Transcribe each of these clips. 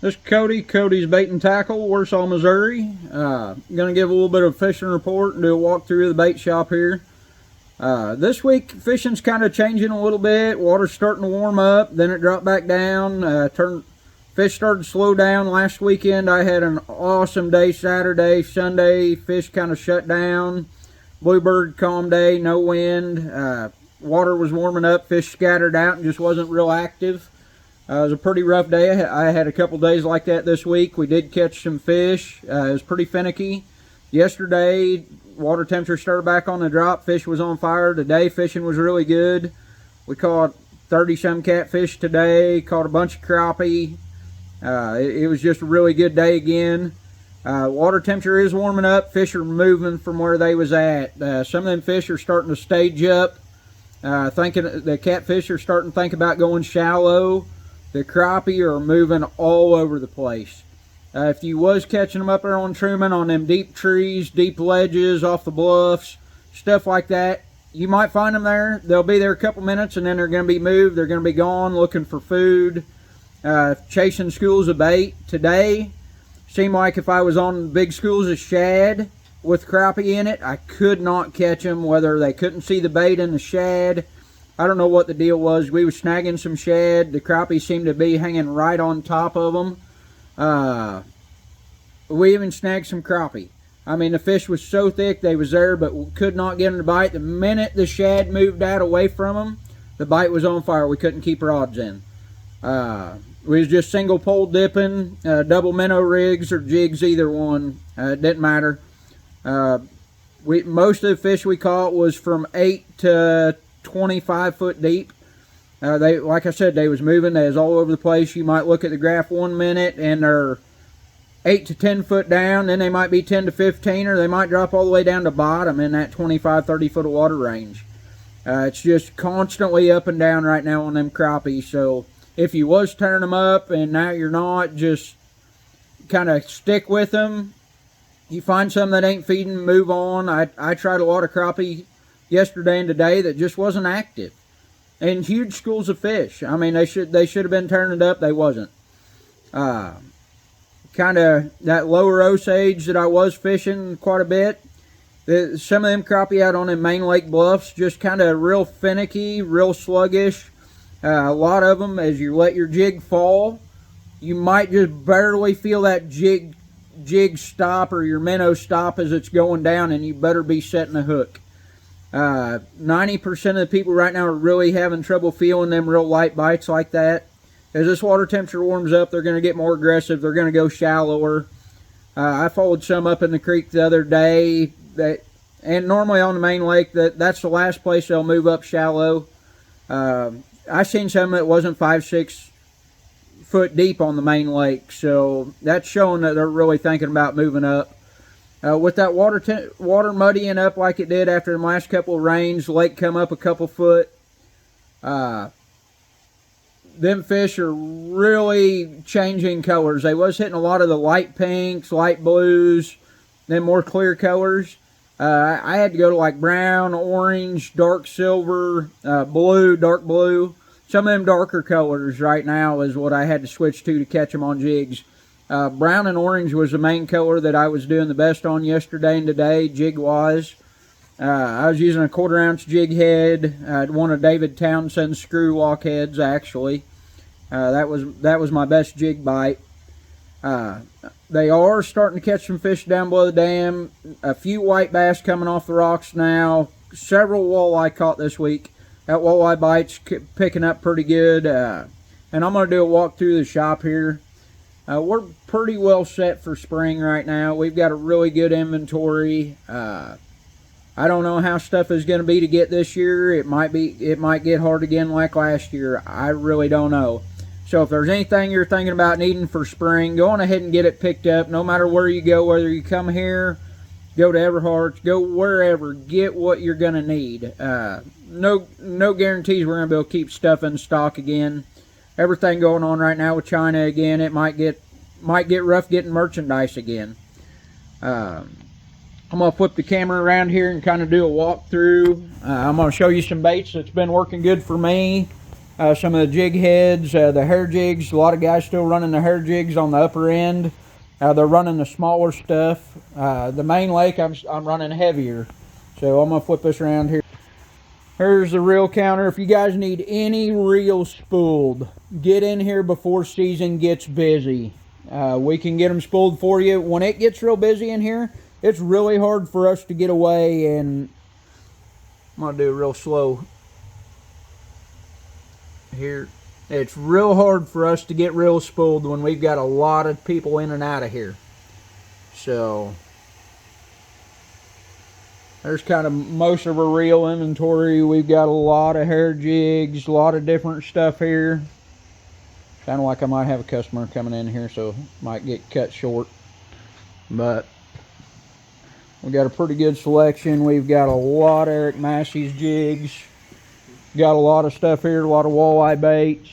This is Cody's Bait and Tackle, Warsaw, Missouri. Going to give a little bit of fishing report and do a walkthrough of the bait shop here. This week, fishing's kind of changing a little bit. Water's starting to warm up, then it dropped back down. Fish started to slow down last weekend. I had an awesome day Saturday. Sunday, fish kind of shut down. Bluebird, calm day, no wind. Water was warming up, fish scattered out and just wasn't real active. It was a pretty rough day. I had a couple days like that this week. We did catch some fish. It was pretty finicky. Yesterday, water temperature started back on the drop. Fish was on fire. Today, fishing was really good. We caught 30-some catfish today. Caught a bunch of crappie. It was just a really good day again. Water temperature is warming up. Fish are moving from where they was at. Some of them fish are starting to stage up. The catfish are starting to think about going shallow. The crappie are moving all over the place. If you was catching them up there on Truman on them deep trees, deep ledges, off the bluffs, stuff like that, you might find them there. They'll be there a couple minutes and then they're going to be moved. They're going to be gone looking for food, chasing schools of bait. Today, seemed like if I was on big schools of shad with crappie in it, I could not catch them, whether they couldn't see the bait in the shad. I don't know what the deal was. We were snagging some shad. The crappie seemed to be hanging right on top of them. We even snagged some crappie. I mean, the fish was so thick they was there, but we could not get them to bite. The minute the shad moved out away from them, the bite was on fire. We couldn't keep rods in. We was just single pole dipping, double minnow rigs or jigs, either one. It didn't matter. Most of the fish we caught was from 8 to 25 foot deep. Like I said, they was moving. They was all over the place. You might look at the graph 1 minute and they're 8 to 10 foot down. Then they might be 10 to 15, or they might drop all the way down to bottom in that 25, 30 foot of water range. It's just constantly up and down right now on them crappie. So if you was turning them up and now you're not, just kind of stick with them. You find some that ain't feeding, move on. I tried a lot of crappie yesterday and today that just wasn't active, and huge schools of fish. I mean, they should have been turning it up. They wasn't. Kind of that lower Osage that I was fishing quite a bit. Some of them crappie out on them main lake bluffs just kind of real finicky, real sluggish. A lot of them, as you let your jig fall, you might just barely feel that jig stop or your minnow stop as it's going down, and you better be setting a hook. 90% of the people right now are really having trouble feeling them real light bites like that. As this water temperature warms up, they're going to get more aggressive. They're going to go shallower. I followed some up in the creek the other day, and normally on the main lake, that's the last place they'll move up shallow. I seen some that wasn't 5-6 foot deep on the main lake, so that's showing that they're really thinking about moving up. With that water muddying up like it did after the last couple of rains, the lake come up a couple foot. Them fish are really changing colors. They was hitting a lot of the light pinks, light blues, then more clear colors. I had to go to like brown, orange, dark silver, blue, dark blue. Some of them darker colors right now is what I had to switch to catch them on jigs. Brown and orange was the main color that I was doing the best on yesterday and today, jig-wise. I was using a 1/4 ounce jig head, one of David Townsend's screw lock heads, actually. That was my best jig bite. They are starting to catch some fish down below the dam. A few white bass coming off the rocks now. Several walleye caught this week. That walleye bite's picking up pretty good. And I'm going to do a walk through the shop here. We're pretty well set for spring right now. We've got a really good inventory. I don't know how stuff is going to be to get this year. It might get hard again like last year. I really don't know. So if there's anything you're thinking about needing for spring, go on ahead and get it picked up. No matter where you go, whether you come here, go to Everhart, go wherever, get what you're going to need. No guarantees we're going to be able to keep stuff in stock again. Everything going on right now with China again, it might get rough getting merchandise again. I'm going to flip the camera around here and kind of do a walkthrough. I'm going to show you some baits that's been working good for me. Some of the jig heads, the hair jigs. A lot of guys still running the hair jigs on the upper end. They're running the smaller stuff. The main lake, I'm running heavier. So I'm gonna flip this around here. Here's the reel counter. If you guys need any reels spooled, get in here before season gets busy. We can get them spooled for you. When it gets real busy in here, it's really hard for us to get away, and I'm gonna do it real slow here. It's real hard for us to get reels spooled when we've got a lot of people in and out of here. So there's kind of most of our reel inventory. We've got a lot of hair jigs, a lot of different stuff here. Kind of like I might have a customer coming in here, so might get cut short. But we got a pretty good selection. We've got a lot of Eric Massey's jigs. Got a lot of stuff here, a lot of walleye baits.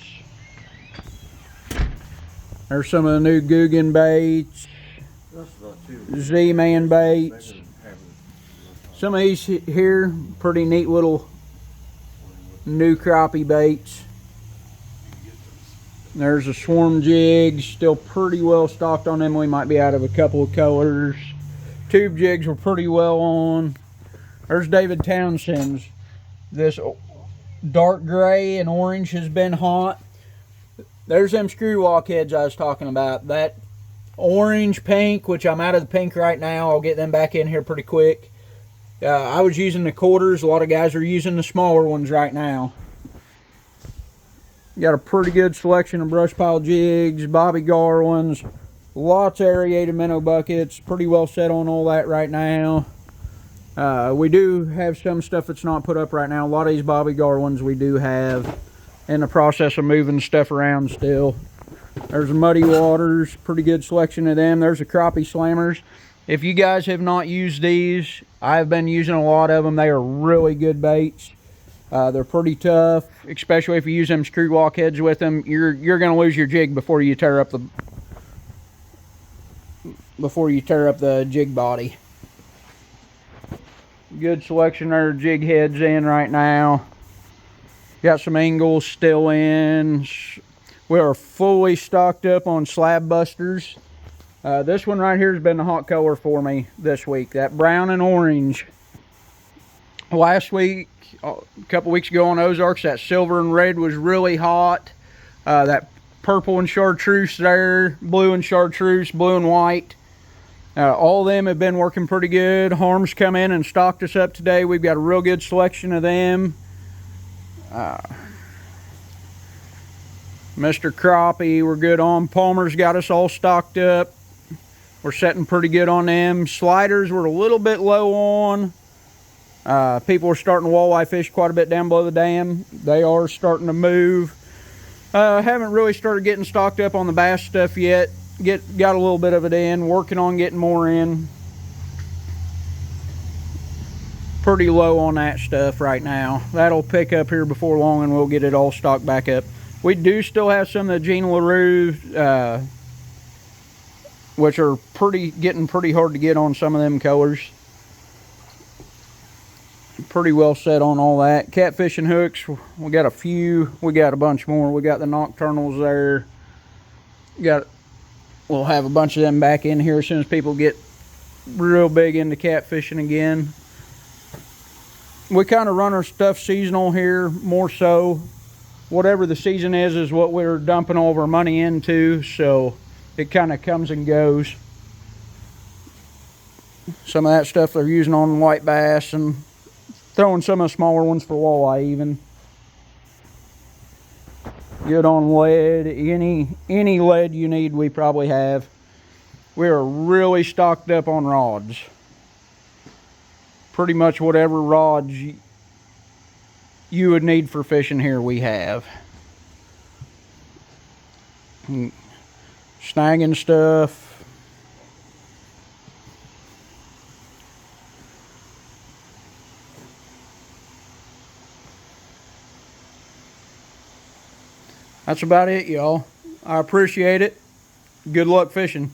There's some of the new Guggen baits, Z-Man baits. Some of these here, pretty neat little new crappie baits. There's a swarm jig, still pretty well stocked on them. We might be out of a couple of colors. Tube jigs were pretty well on. There's David Townsend's. This dark gray and orange has been hot. There's them screw lock heads I was talking about. That orange pink, which I'm out of the pink right now. I'll get them back in here pretty quick. I was using the quarters. A lot of guys are using the smaller ones right now. Got a pretty good selection of brush pile jigs, Bobby Garlands, lots of aerated minnow buckets. Pretty well set on all that right now. We do have some stuff that's not put up right now. A lot of these Bobby Garlands we do have. In the process of moving stuff around still. There's the Muddy Waters, pretty good selection of them. There's the Crappie Slammers. If you guys have not used these, I've been using a lot of them. They are really good baits. They're pretty tough, especially if you use them screw lock heads with them. You're going to lose your jig before you tear up the jig body. Good selection of jig heads in right now. Got some angles still in. We are fully stocked up on slab busters. This one right here has been the hot color for me this week. That brown and orange. Last week, a couple weeks ago on Ozarks, that silver and red was really hot. That purple and chartreuse there, blue and chartreuse, blue and white. All of them have been working pretty good. Harms come in and stocked us up today. We've got a real good selection of them. Mr. Crappie, we're good on. Palmer's got us all stocked up. We're setting pretty good on them. Sliders we're a little bit low on. People are starting to walleye fish quite a bit down below the dam. They are starting to move. Haven't really started getting stocked up on the bass stuff yet. Got a little bit of it in. Working on getting more in. Pretty low on that stuff right now. That'll pick up here before long and we'll get it all stocked back up. We do still have some of the Gina LaRue, which are getting pretty hard to get on some of them colors. Pretty well set on all that. Catfishing hooks, we got a few. We got a bunch more. We got the nocturnals there. We'll have a bunch of them back in here as soon as people get real big into catfishing again. We kind of run our stuff seasonal here, more so. Whatever the season is what we're dumping all of our money into, so it kind of comes and goes. Some of that stuff they're using on white bass and throwing some of the smaller ones for walleye even. Good on lead. Any lead you need we probably have. We are really stocked up on rods. Pretty much whatever rods you would need for fishing here we have. Snagging stuff. That's about it, y'all. I appreciate it. Good luck fishing.